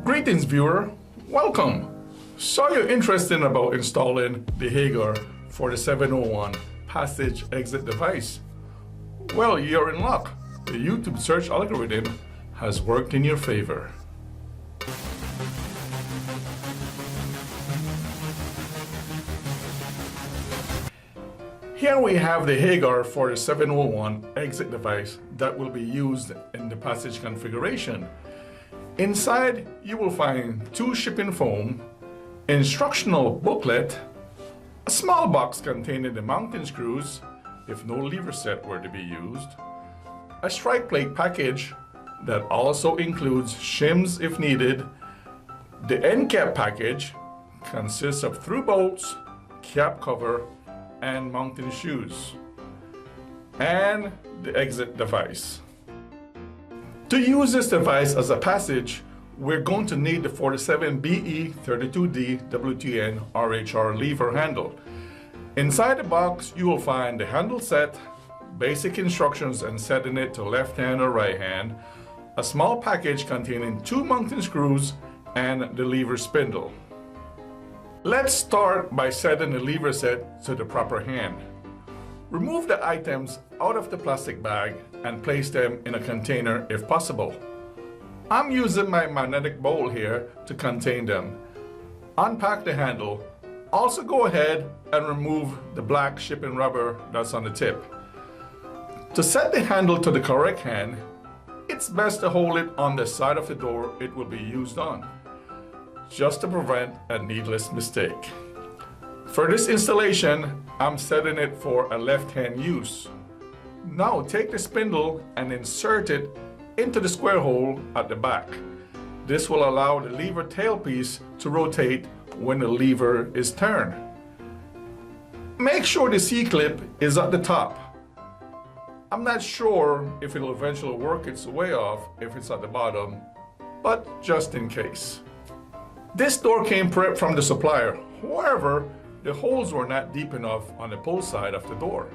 Greetings viewer, welcome! So you're interested about installing the Hager for the 701 passage exit device? Well, you're in luck. The YouTube search algorithm has worked in your favor. Here we have the Hager for the 701 exit device that will be used in the passage configuration. Inside, you will find two shipping foam, instructional booklet, a small box containing the mounting screws if no lever set were to be used, a strike plate package that also includes shims if needed. The end cap package consists of through bolts, cap cover, and mounting shoes, and the exit device. To use this device as a passage, we're going to need the 47BE32D WTN RHR lever handle. Inside the box, you will find the handle set, basic instructions and setting it to left hand or right hand, a small package containing two mounting screws, and the lever spindle. Let's start by setting the lever set to the proper hand. Remove the items out of the plastic bag and place them in a container if possible. I'm using my magnetic bowl here to contain them. Unpack the handle. Also go ahead and remove the black shipping rubber that's on the tip. To set the handle to the correct hand, it's best to hold it on the side of the door it will be used on, just to prevent a needless mistake. For this installation, I'm setting it for a left-hand use. Now take the spindle and insert it into the square hole at the back. This will allow the lever tailpiece to rotate when the lever is turned. Make sure the C-clip is at the top. I'm not sure if it'll eventually work its way off if it's at the bottom, but just in case. This door came prepped from the supplier. However, the holes were not deep enough on the pull side of the door.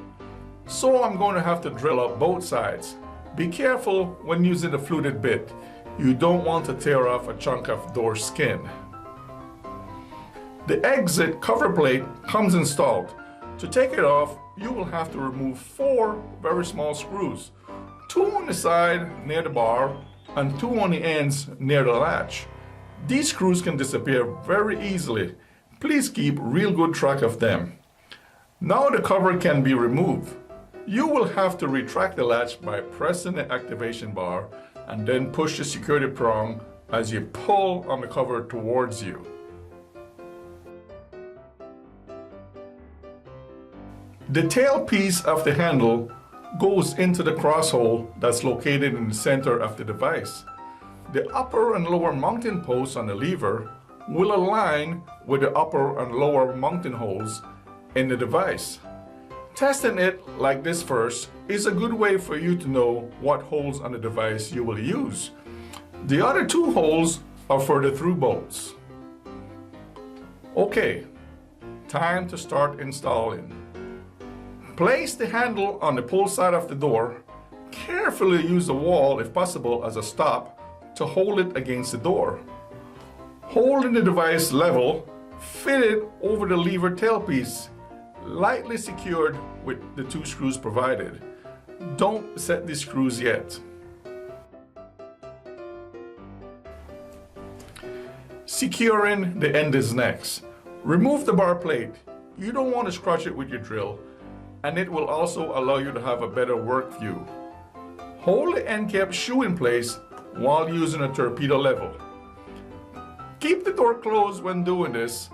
So I'm going to have to drill up both sides. Be careful when using the fluted bit. You don't want to tear off a chunk of door skin. The exit cover plate comes installed. To take it off, you will have to remove 4 very small screws. 2 on the side near the bar and 2 on the ends near the latch. These screws can disappear very easily. Please keep real good track of them. Now the cover can be removed. You will have to retract the latch by pressing the activation bar and then push the security prong as you pull on the cover towards you. The tail piece of the handle goes into the cross hole that's located in the center of the device. The upper and lower mounting posts on the lever will align with the upper and lower mounting holes in the device. Testing it like this first is a good way for you to know what holes on the device you will use. The other 2 holes are for the through bolts. Okay, time to start installing. Place the handle on the pull side of the door. Carefully use the wall if possible as a stop to hold it against the door. Holding the device level, fit it over the lever tailpiece, lightly secured with the 2 screws provided. Don't set the screws yet. Securing the end is next. Remove the bar plate. You don't want to scratch it with your drill, and it will also allow you to have a better work view. Hold the end cap shoe in place while using a torpedo level. Keep the door closed when doing this,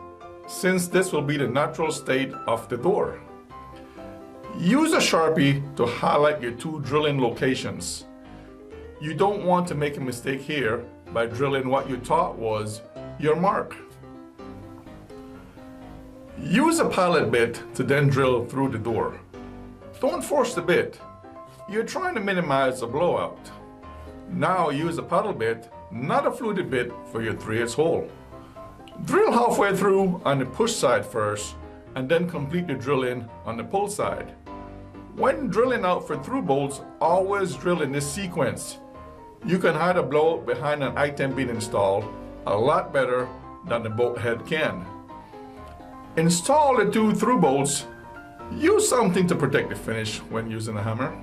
since this will be the natural state of the door. Use a Sharpie to highlight your 2 drilling locations. You don't want to make a mistake here by drilling what you thought was your mark. Use a pilot bit to then drill through the door. Don't force the bit. You're trying to minimize the blowout. Now use a paddle bit, not a fluted bit, for your 3/8 hole. Drill halfway through on the push side first, and then complete the drilling on the pull side. When drilling out for through bolts, always drill in this sequence. you can hide a blowout behind an item being installed a lot better than the bolt head can. Install the two through bolts. Use something to protect the finish when using a hammer.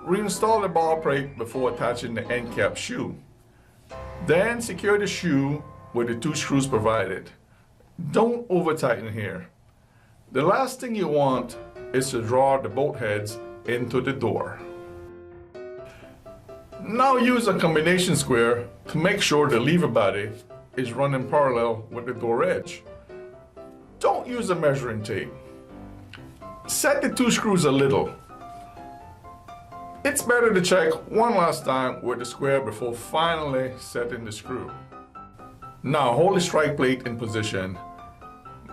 Reinstall the ball plate before attaching the end cap shoe. Then secure the shoe with the two screws provided. Don't over tighten here. The last thing you want is to draw the bolt heads into the door. Now use a combination square to make sure the lever body is running parallel with the door edge. Don't use a measuring tape. Set the two screws a little. It's better to check one last time with the square before finally setting the screw. Now hold the strike plate in position.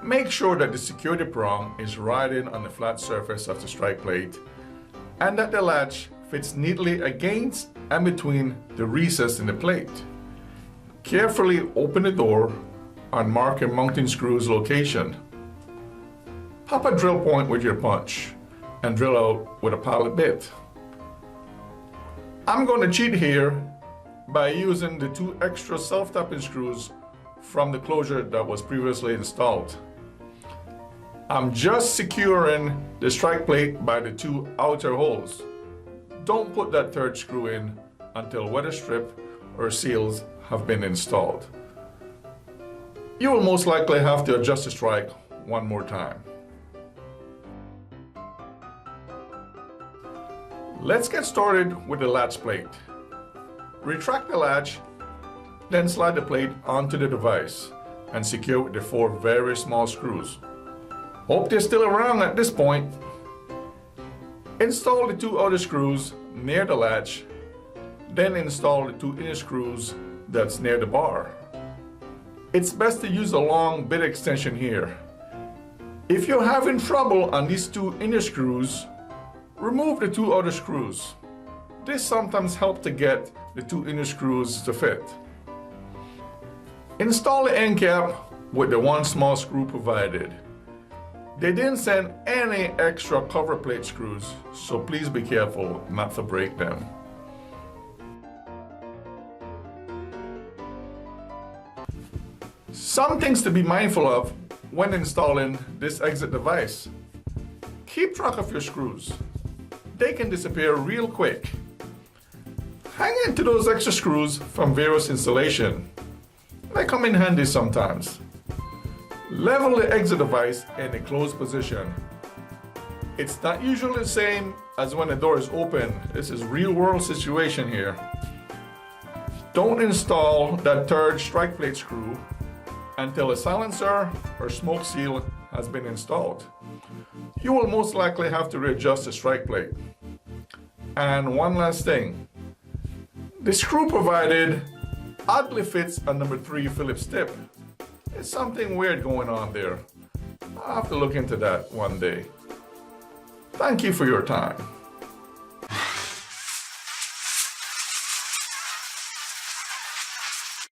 Make sure that the security prong is riding on the flat surface of the strike plate and that the latch fits neatly against and between the recess in the plate. Carefully open the door and mark your mounting screw's location. Pop a drill point with your punch and drill out with a pilot bit. I'm going to cheat here by using the two extra self-tapping screws from the closure that was previously installed. I'm just securing the strike plate by the two outer holes. Don't put that third screw in until weather strip or seals have been installed. You will most likely have to adjust the strike one more time. Let's get started with the latch plate. Retract the latch, then slide the plate onto the device and secure with the four very small screws. Hope they're still around at this point. Install the two outer screws near the latch, then install the two inner screws that's near the bar. It's best to use a long bit extension here. If you're having trouble on these two inner screws, remove the two outer screws. This sometimes helps to get the two inner screws to fit. Install the end cap with the one small screw provided. They didn't send any extra cover plate screws, so please be careful not to break them. Some things to be mindful of when installing this exit device. Keep track of your screws. They can disappear real quick. Hang into those extra screws from various installation. They come in handy sometimes. Level the exit device in a closed position. It's not usually the same as when the door is open. This is real world situation here. Don't install that third strike plate screw until a silencer or smoke seal has been installed. You will most likely have to readjust the strike plate. And one last thing. The screw provided oddly fits a number 3 Phillips tip. There's something weird going on there. I'll have to look into that one day. Thank you for your time.